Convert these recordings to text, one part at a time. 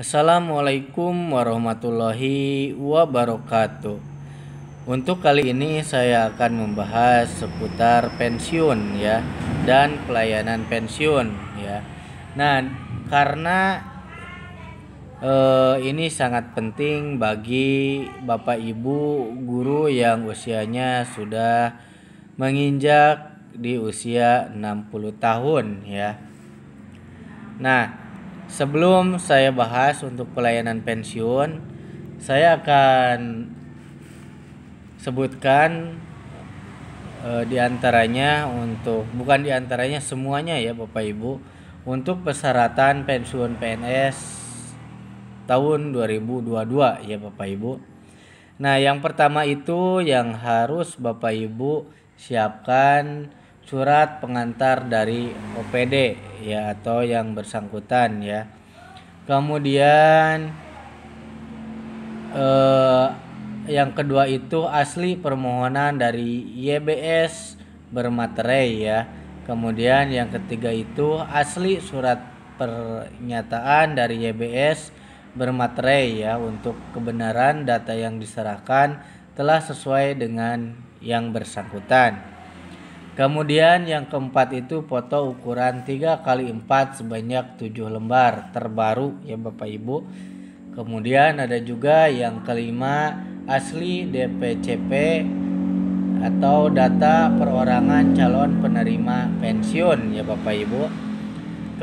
Assalamualaikum warahmatullahi wabarakatuh. Untuk kali ini saya akan membahas seputar pensiun ya dan pelayanan pensiun ya. Nah, karena ini sangat penting bagi Bapak Ibu guru yang usianya sudah menginjak di usia 60 tahun ya. Nah, sebelum saya bahas untuk pelayanan pensiun, saya akan sebutkan bukan diantaranya semuanya ya Bapak Ibu, untuk persyaratan pensiun PNS tahun 2022 ya Bapak Ibu. Nah, yang pertama itu yang harus Bapak Ibu siapkan surat pengantar dari OPD ya atau yang bersangkutan ya. Kemudian yang kedua itu asli permohonan dari YBS bermaterai ya. Kemudian yang ketiga itu asli surat pernyataan dari YBS bermaterai ya untuk kebenaran data yang diserahkan telah sesuai dengan yang bersangkutan. Kemudian yang keempat itu foto ukuran 3x4 sebanyak 7 lembar terbaru ya Bapak Ibu. Kemudian ada juga yang kelima asli DPCP atau data perorangan calon penerima pensiun ya Bapak Ibu.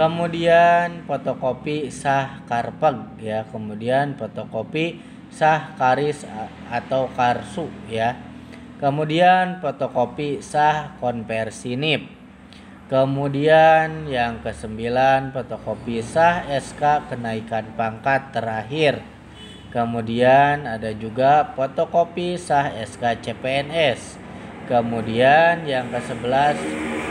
Kemudian fotokopi sah Karpeg ya, kemudian fotokopi sah Karis atau Karsu ya. Kemudian fotokopi sah konversi NIP. Kemudian yang kesembilan fotokopi sah SK kenaikan pangkat terakhir. Kemudian ada juga fotokopi sah SK CPNS. Kemudian yang ke-11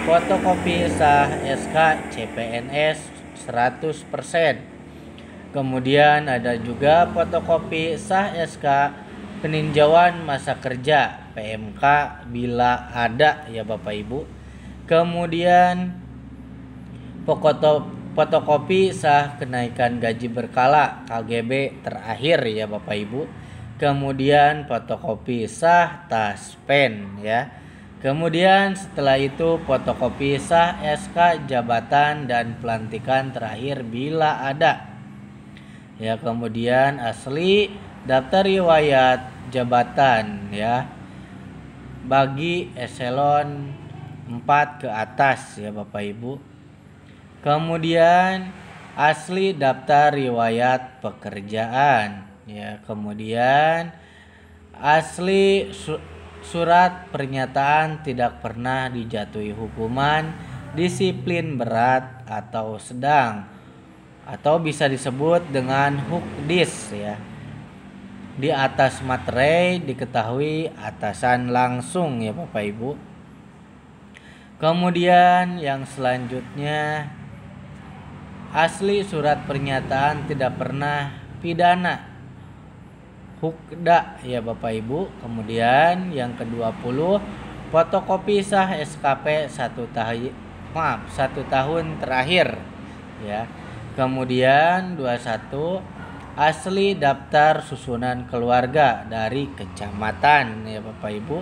fotokopi sah SK CPNS 100%. Kemudian ada juga fotokopi sah SK peninjauan masa kerja PMK bila ada ya Bapak Ibu. Kemudian fotokopi sah kenaikan gaji berkala KGB terakhir ya Bapak Ibu. Kemudian fotokopi sah taspen ya. Kemudian setelah itu fotokopi sah SK jabatan dan pelantikan terakhir bila ada. Ya, kemudian asli daftar riwayat jabatan ya bagi eselon 4 ke atas ya Bapak Ibu. Kemudian asli daftar riwayat pekerjaan ya. Kemudian asli surat pernyataan tidak pernah dijatuhi hukuman disiplin berat atau sedang atau bisa disebut dengan hukdis ya. Di atas materai diketahui atasan langsung ya Bapak Ibu. Kemudian yang selanjutnya asli surat pernyataan tidak pernah pidana hukda ya Bapak Ibu. Kemudian yang ke-20 fotokopi sah SKP 1 tahun terakhir ya. Kemudian 21 asli daftar susunan keluarga dari kecamatan ya Bapak Ibu.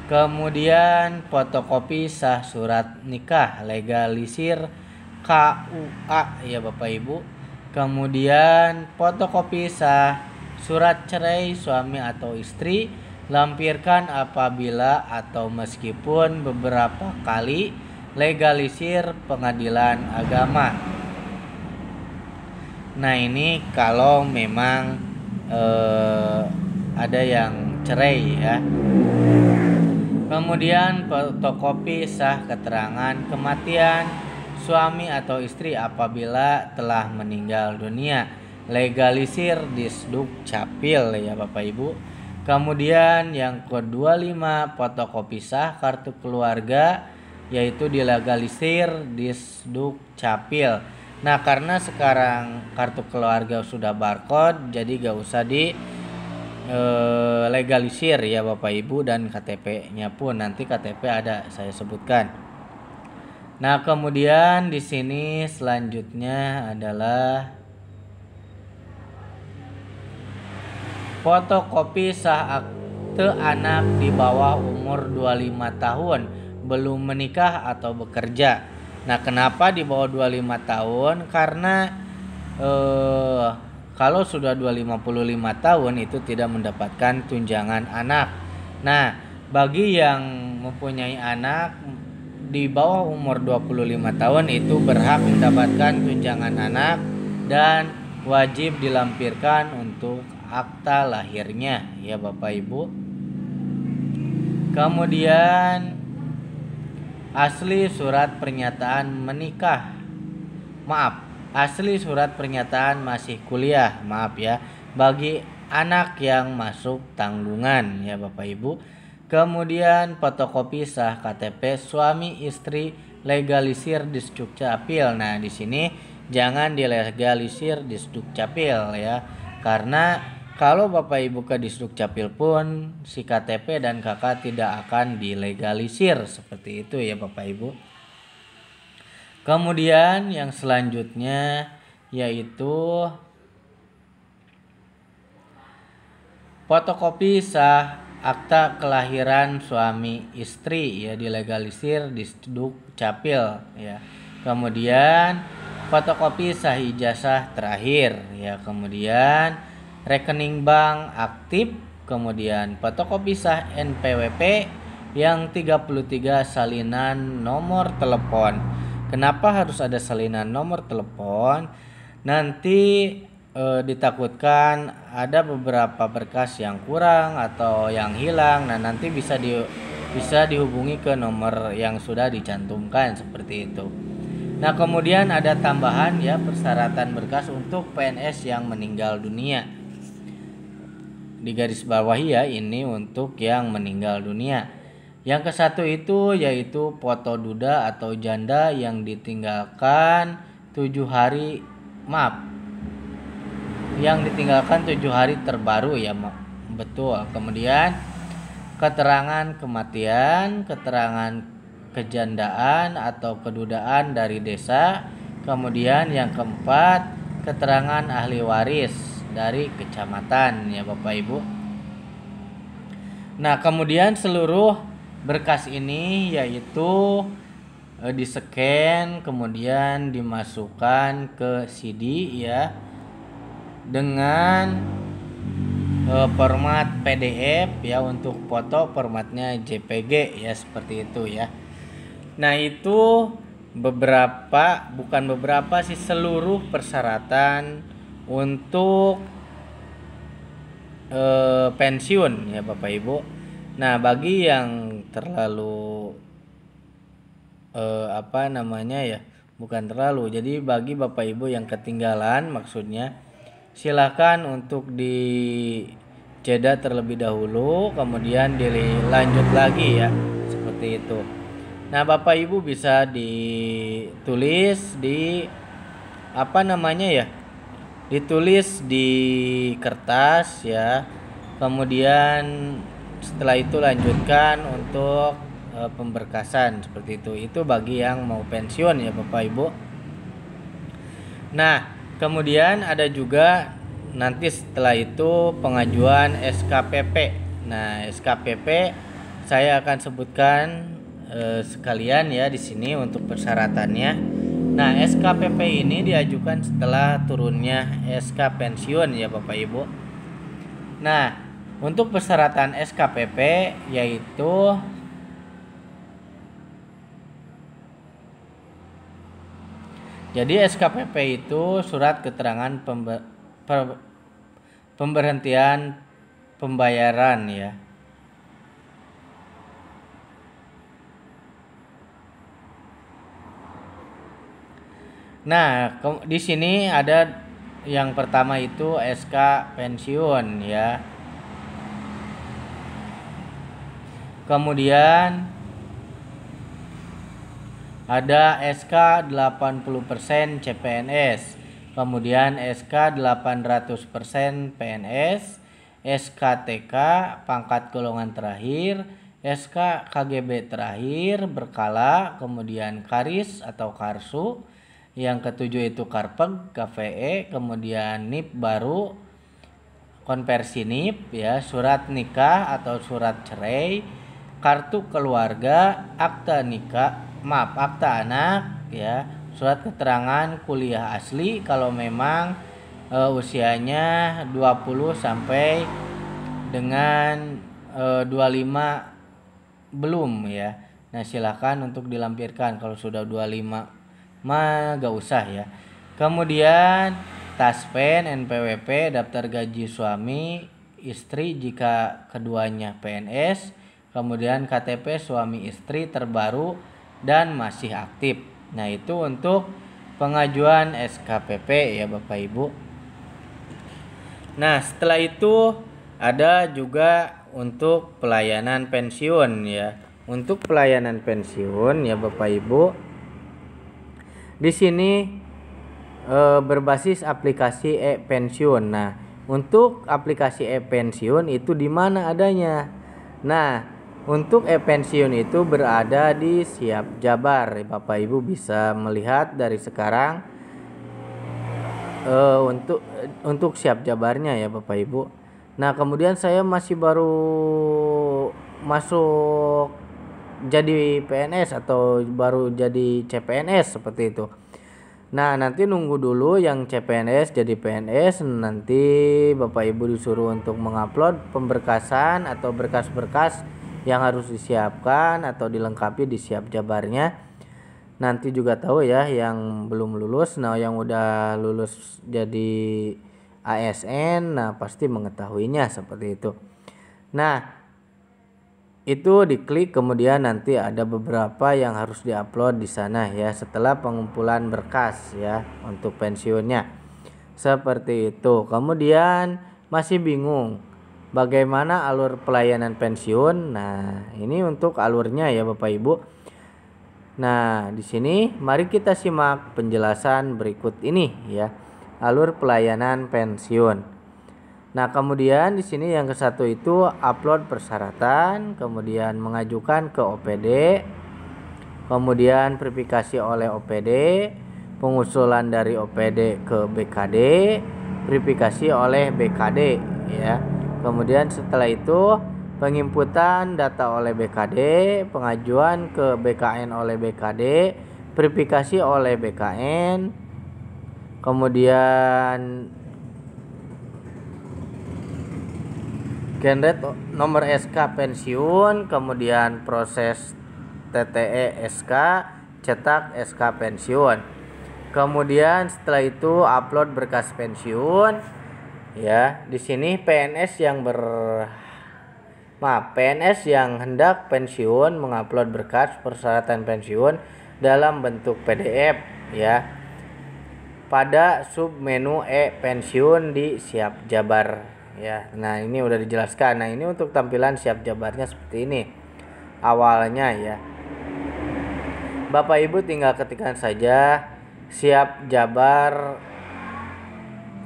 Kemudian fotokopi sah surat nikah legalisir KUA ya Bapak Ibu. Kemudian fotokopi sah surat cerai suami atau istri lampirkan apabila atau meskipun beberapa kali legalisir pengadilan agama. Nah, ini kalau memang ada yang cerai ya. Kemudian fotokopi sah keterangan kematian suami atau istri apabila telah meninggal dunia legalisir Disduk Capil ya Bapak Ibu. Kemudian yang ke-25 fotokopi sah kartu keluarga yaitu dilegalisir Disduk Capil. Nah, karena sekarang kartu keluarga sudah barcode jadi gak usah di legalisir ya Bapak Ibu, dan KTP-nya pun nanti KTP ada saya sebutkan. Nah, kemudian di sini selanjutnya adalah Fotokopi sah akte anak di bawah umur 25 tahun belum menikah atau bekerja. Nah, kenapa di bawah 25 tahun? Karena kalau sudah 55 tahun itu tidak mendapatkan tunjangan anak. Nah, bagi yang mempunyai anak di bawah umur 25 tahun itu berhak mendapatkan tunjangan anak dan wajib dilampirkan untuk akta lahirnya ya Bapak Ibu. Kemudian asli surat pernyataan menikah. Asli surat pernyataan masih kuliah, bagi anak yang masuk tanggungan ya Bapak Ibu. Kemudian fotokopi sah KTP suami istri legalisir di Dukcapil. Nah, di sini jangan dilegalisir di Dukcapil ya. Karena kalau Bapak Ibu ke Dukcapil pun si KTP dan KK tidak akan dilegalisir seperti itu ya Bapak Ibu. Kemudian yang selanjutnya yaitu fotokopi sah akta kelahiran suami istri ya dilegalisir di Dukcapil ya. Kemudian fotokopi sah ijazah terakhir ya. Kemudian rekening bank aktif. Kemudian fotokopi sah NPWP yang 33 salinan nomor telepon. Kenapa harus ada salinan nomor telepon? Nanti ditakutkan ada beberapa berkas yang kurang atau yang hilang. Nah, nanti bisa dihubungi ke nomor yang sudah dicantumkan seperti itu. Nah, kemudian ada tambahan ya persyaratan berkas untuk PNS yang meninggal dunia. Di garis bawahi ya, ini untuk yang meninggal dunia. Yang kesatu itu yaitu foto duda atau janda yang ditinggalkan 7 hari terbaru ya betul. Kemudian keterangan kematian, keterangan kejandaan atau kedudaan dari desa. Kemudian yang keempat keterangan ahli waris dari kecamatan ya Bapak Ibu. Nah, kemudian seluruh berkas ini yaitu di-scan kemudian dimasukkan ke CD ya dengan format PDF ya. Untuk foto formatnya JPG ya seperti itu ya. Nah, itu seluruh persyaratan untuk pensiun ya Bapak Ibu. Nah, bagi yang terlalu jadi bagi Bapak Ibu yang ketinggalan maksudnya, silakan untuk dijeda terlebih dahulu kemudian dilanjut lagi ya seperti itu. Nah, Bapak Ibu bisa ditulis ditulis di kertas ya. Kemudian setelah itu lanjutkan untuk pemberkasan seperti itu. Itu bagi yang mau pensiun ya Bapak Ibu. Nah, kemudian ada juga nanti setelah itu pengajuan SKPP. Nah, SKPP saya akan sebutkan sekalian ya di sini untuk persyaratannya. Nah, SKPP ini diajukan setelah turunnya SK pensiun ya Bapak Ibu. Nah, untuk persyaratan SKPP yaitu jadi SKPP itu surat keterangan pemberhentian pembayaran ya. Nah, di sini ada yang pertama itu SK pensiun ya. Kemudian ada SK 80% CPNS, kemudian SK 800% PNS, SKTK pangkat golongan terakhir, SK KGB terakhir berkala, kemudian KARIS atau KARSU, yang ketujuh itu KARPEG, KVE, kemudian NIP baru, konversi NIP ya, surat nikah atau surat cerai, kartu keluarga, akta nikah, akta anak ya, surat keterangan kuliah asli kalau memang usianya 20 sampai dengan 25 belum ya. Nah, silakan untuk dilampirkan. Kalau sudah 25 mah gak usah ya. Kemudian TASPEN, NPWP, daftar gaji suami istri jika keduanya PNS, kemudian KTP suami istri terbaru dan masih aktif. Nah, itu untuk pengajuan SKPP ya Bapak Ibu. Nah, setelah itu ada juga untuk pelayanan pensiun ya. Untuk pelayanan pensiun ya Bapak Ibu, di sini berbasis aplikasi e-pensiun. Nah, untuk aplikasi e-pensiun itu di mana adanya? Nah, untuk e-pensiun itu berada di Siap Jabar. Bapak Ibu bisa melihat dari sekarang untuk Siap Jabarnya ya Bapak Ibu. Nah, kemudian saya masih baru masuk jadi PNS atau baru jadi CPNS seperti itu. Nah, nanti nunggu dulu yang CPNS jadi PNS, nanti Bapak Ibu disuruh untuk mengupload pemberkasan atau berkas-berkas yang harus disiapkan atau dilengkapi di Siap Jabarnya. Nanti juga tahu ya yang belum lulus. Nah, yang udah lulus jadi ASN, nah pasti mengetahuinya seperti itu. Nah, itu diklik, kemudian nanti ada beberapa yang harus diupload di sana ya setelah pengumpulan berkas ya untuk pensiunnya. Seperti itu. Kemudian masih bingung bagaimana alur pelayanan pensiun? Nah, ini untuk alurnya ya Bapak Ibu. Nah, di sini mari kita simak penjelasan berikut ini ya. Alur pelayanan pensiun. Nah, kemudian di sini yang ke satu itu upload persyaratan, kemudian mengajukan ke OPD, kemudian verifikasi oleh OPD, pengusulan dari OPD ke BKD, verifikasi oleh BKD ya. Kemudian setelah itu penginputan data oleh BKD, pengajuan ke BKN oleh BKD, verifikasi oleh BKN, kemudian generate nomor SK pensiun, kemudian proses TTE SK, cetak SK pensiun. Kemudian setelah itu upload berkas pensiun. Ya, di sini PNS yang hendak pensiun mengupload berkas persyaratan pensiun dalam bentuk PDF ya. Pada submenu e-pensiun di Siap Jabar. Ya, nah ini udah dijelaskan. Nah, ini untuk tampilan Siap Jabarnya seperti ini awalnya ya. Bapak Ibu tinggal ketikkan saja Siap Jabar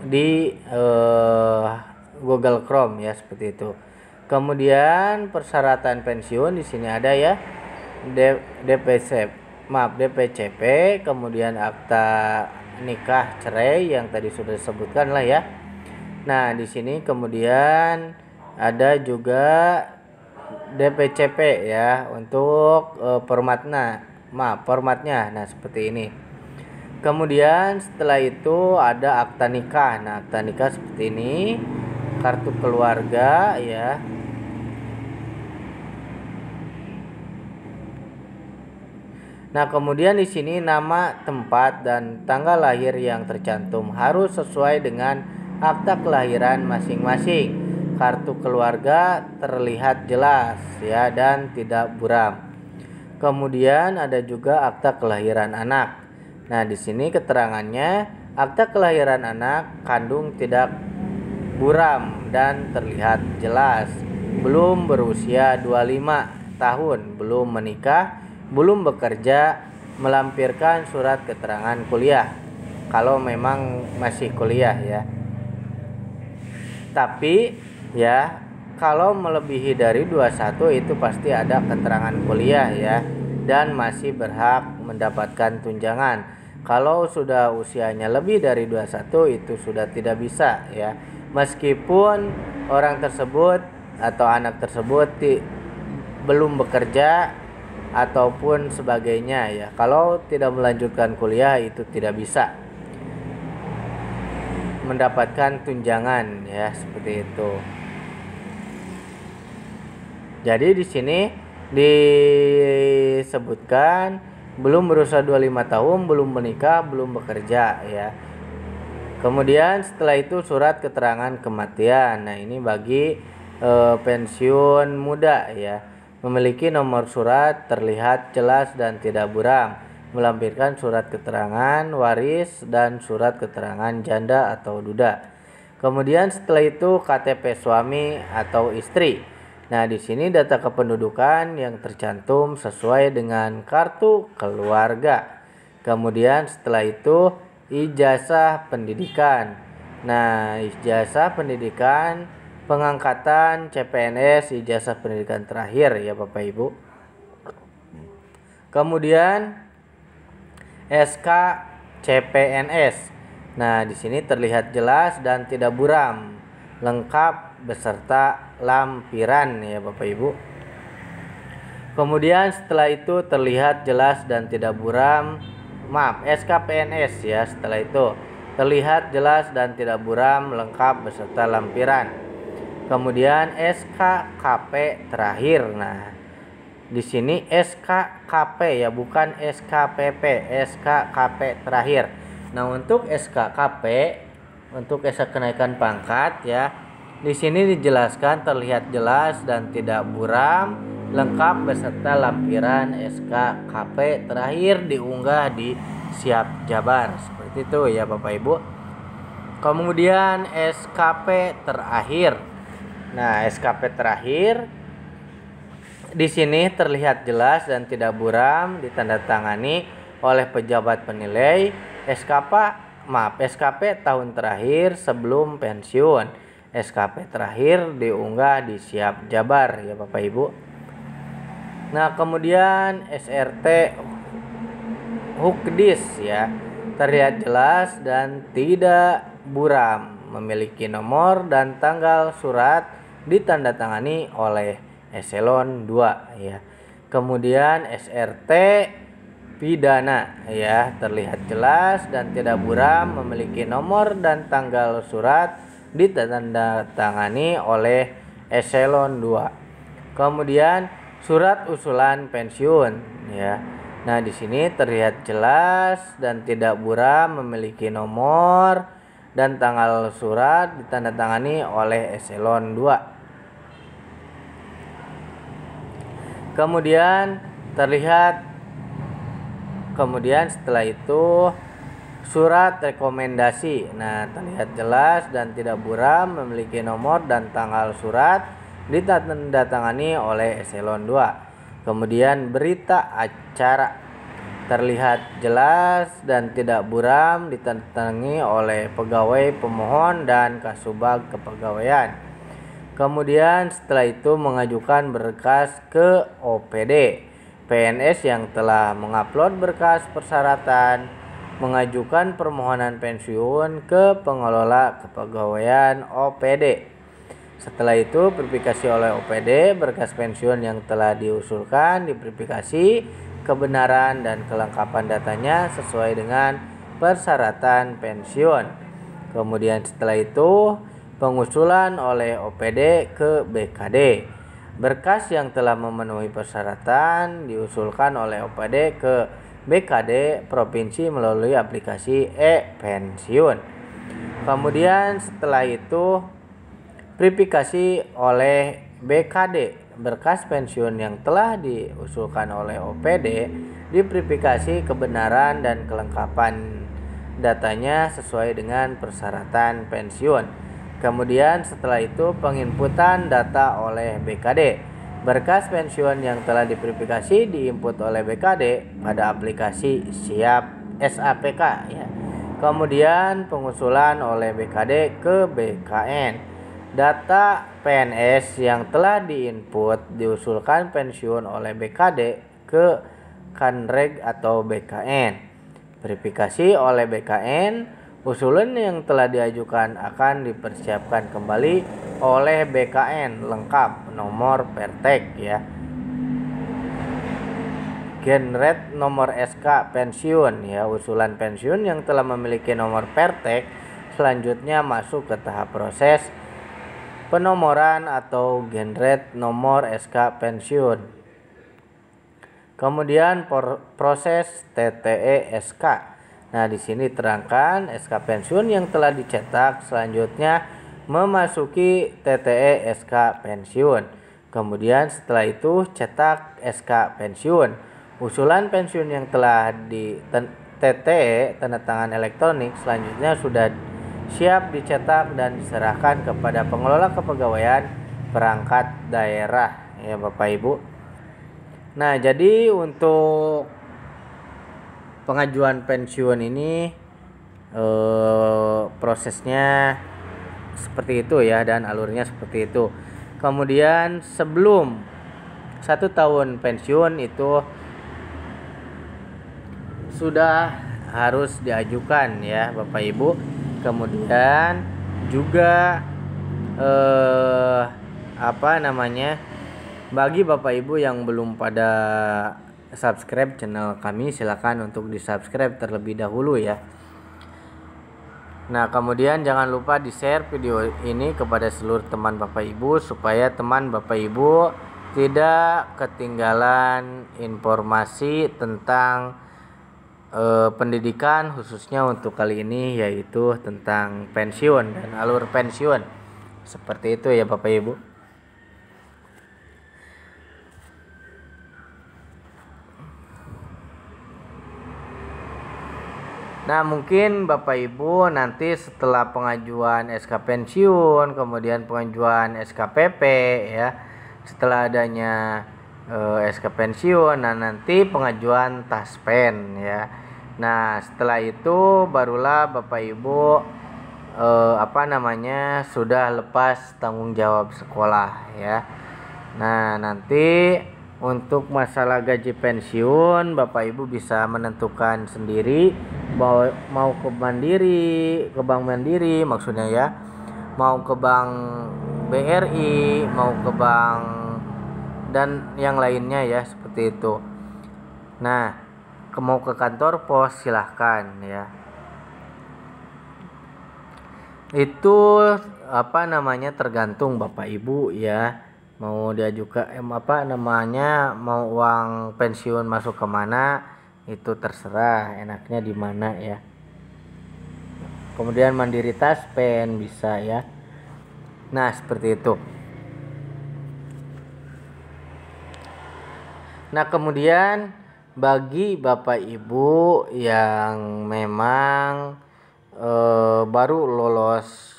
di Google Chrome ya seperti itu. Kemudian persyaratan pensiun di sini ada ya, DPCP, kemudian akta nikah cerai yang tadi sudah disebutkan lah ya. Nah, di sini kemudian ada juga DPCP ya untuk formatnya. Nah, seperti ini. Kemudian setelah itu ada akta nikah. Nah, akta nikah seperti ini. Kartu keluarga ya. Nah, kemudian di sini nama, tempat dan tanggal lahir yang tercantum harus sesuai dengan akta kelahiran masing-masing. Kartu keluarga terlihat jelas ya dan tidak buram. Kemudian ada juga akta kelahiran anak. Nah, di sini keterangannya akta kelahiran anak kandung tidak buram dan terlihat jelas. Belum berusia 25 tahun, belum menikah, belum bekerja, melampirkan surat keterangan kuliah. Kalau memang masih kuliah ya. Tapi ya kalau melebihi dari 21 itu pasti ada keterangan kuliah ya dan masih berhak mendapatkan tunjangan. Kalau sudah usianya lebih dari 21 itu sudah tidak bisa ya. Meskipun orang tersebut atau anak tersebut belum bekerja ataupun sebagainya ya. Kalau tidak melanjutkan kuliah itu tidak bisa mendapatkan tunjangan ya, seperti itu. Jadi di sini disebutkan belum berusia 25 tahun, belum menikah, belum bekerja ya. Kemudian setelah itu surat keterangan kematian. Nah, ini bagi pensiun muda ya. Memiliki nomor surat terlihat jelas dan tidak buram. Melampirkan surat keterangan waris dan surat keterangan janda atau duda. Kemudian setelah itu KTP suami atau istri. Nah, di sini data kependudukan yang tercantum sesuai dengan kartu keluarga. Kemudian setelah itu ijazah pendidikan. Nah, ijazah pendidikan, pengangkatan CPNS, ijazah pendidikan terakhir ya Bapak Ibu. Kemudian SK CPNS. Nah, di sini terlihat jelas dan tidak buram, lengkap beserta lampiran ya Bapak Ibu. Kemudian setelah itu terlihat jelas dan tidak buram, SKPNS ya. Setelah itu terlihat jelas dan tidak buram, lengkap beserta lampiran. Kemudian SKKP terakhir. Nah, di sini SKKP ya, bukan SKPP, SKKP terakhir. Nah, untuk SKKP, untuk SK kenaikan pangkat ya, di sini dijelaskan terlihat jelas dan tidak buram, lengkap beserta lampiran SKKP terakhir diunggah di Siap Jabar. Seperti itu ya Bapak Ibu. Kemudian SKP terakhir. Nah, SKP terakhir di sini terlihat jelas dan tidak buram, ditandatangani oleh pejabat penilai SKP tahun terakhir sebelum pensiun. SKP terakhir diunggah di Siap Jabar ya Bapak Ibu. Nah, kemudian SRT Hukdis ya, terlihat jelas dan tidak buram, memiliki nomor dan tanggal surat, ditandatangani oleh Eselon 2 ya. Kemudian SRT Pidana ya, terlihat jelas dan tidak buram, memiliki nomor dan tanggal surat, ditandatangani oleh Eselon 2. Kemudian surat usulan pensiun ya. Nah, di sini terlihat jelas dan tidak buram, memiliki nomor dan tanggal surat, ditandatangani oleh Eselon 2. Kemudian setelah itu surat rekomendasi. Nah, terlihat jelas dan tidak buram, memiliki nomor dan tanggal surat, ditandatangani oleh Eselon 2. Kemudian berita acara, terlihat jelas dan tidak buram, ditandatangani oleh pegawai pemohon dan Kasubag Kepegawaian. Kemudian setelah itu mengajukan berkas ke OPD. PNS yang telah mengupload berkas persyaratan mengajukan permohonan pensiun ke pengelola kepegawaian OPD. Setelah itu verifikasi oleh OPD berkas pensiun yang telah diusulkan, diverifikasi kebenaran dan kelengkapan datanya sesuai dengan persyaratan pensiun. Kemudian setelah itu pengusulan oleh OPD ke BKD. Berkas yang telah memenuhi persyaratan diusulkan oleh OPD ke BKD provinsi melalui aplikasi e-pensiun. Kemudian setelah itu verifikasi oleh BKD. Berkas pensiun yang telah diusulkan oleh OPD diverifikasi kebenaran dan kelengkapan datanya sesuai dengan persyaratan pensiun. Kemudian setelah itu penginputan data oleh BKD. Berkas pensiun yang telah diverifikasi diinput oleh BKD pada aplikasi Siap SAPK ya. Kemudian pengusulan oleh BKD ke BKN. Data PNS yang telah diinput diusulkan pensiun oleh BKD ke Kanreg atau BKN. Verifikasi oleh BKN, usulan yang telah diajukan akan dipersiapkan kembali oleh BKN lengkap nomor pertek ya. Generate nomor SK pensiun ya. Usulan pensiun yang telah memiliki nomor pertek selanjutnya masuk ke tahap proses penomoran atau generate nomor SK pensiun. Kemudian proses TTE SK. Nah, di sini terangkan SK pensiun yang telah dicetak selanjutnya memasuki TTE SK pensiun. Kemudian setelah itu cetak SK pensiun. Usulan pensiun yang telah di TTE tanda tangan elektronik selanjutnya sudah siap dicetak dan diserahkan kepada pengelola kepegawaian perangkat daerah ya Bapak Ibu. Nah, jadi untuk pengajuan pensiun ini prosesnya seperti itu ya, dan alurnya seperti itu. Kemudian sebelum 1 tahun pensiun itu sudah harus diajukan ya Bapak Ibu. Kemudian juga bagi Bapak Ibu yang belum pada subscribe channel kami, silakan untuk di subscribe terlebih dahulu ya. Nah, kemudian jangan lupa di share video ini kepada seluruh teman Bapak Ibu supaya teman Bapak Ibu tidak ketinggalan informasi tentang pendidikan, khususnya untuk kali ini yaitu tentang pensiun dan alur pensiun. Seperti itu ya Bapak Ibu. Nah, mungkin Bapak Ibu nanti setelah pengajuan SK pensiun, kemudian pengajuan SKPP ya, setelah adanya SK pensiun, nah nanti pengajuan taspen ya. Nah, setelah itu barulah Bapak Ibu sudah lepas tanggung jawab sekolah ya. Nah, nanti untuk masalah gaji pensiun Bapak Ibu bisa menentukan sendiri mau ke Bank Mandiri maksudnya ya, mau ke Bank BRI, mau ke bank dan yang lainnya ya, seperti itu. Nah, mau ke kantor pos silahkan ya. Itu tergantung Bapak Ibu ya, mau diajukan mau uang pensiun masuk kemana itu terserah enaknya di mana ya. Kemudian mandiri taspen bisa ya. Nah, seperti itu. Nah, kemudian bagi Bapak Ibu yang memang baru lolos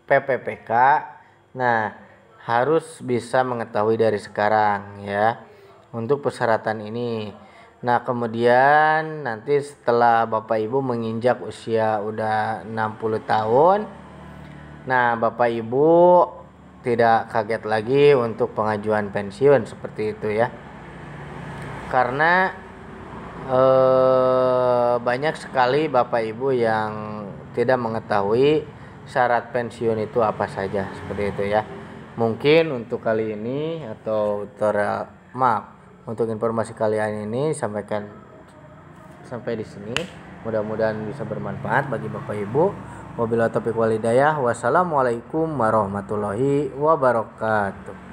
PPPK, nah harus bisa mengetahui dari sekarang ya untuk persyaratan ini. Nah, kemudian nanti setelah Bapak Ibu menginjak usia udah 60 tahun, nah Bapak Ibu tidak kaget lagi untuk pengajuan pensiun seperti itu ya. Karena banyak sekali Bapak Ibu yang tidak mengetahui syarat pensiun itu apa saja, seperti itu ya. Mungkin untuk kali ini atau untuk informasi kalian ini sampaikan sampai di sini. Mudah-mudahan bisa bermanfaat bagi Bapak Ibu. Wabillahi taufiq wal hidayah. Wassalamualaikum warahmatullahi wabarakatuh.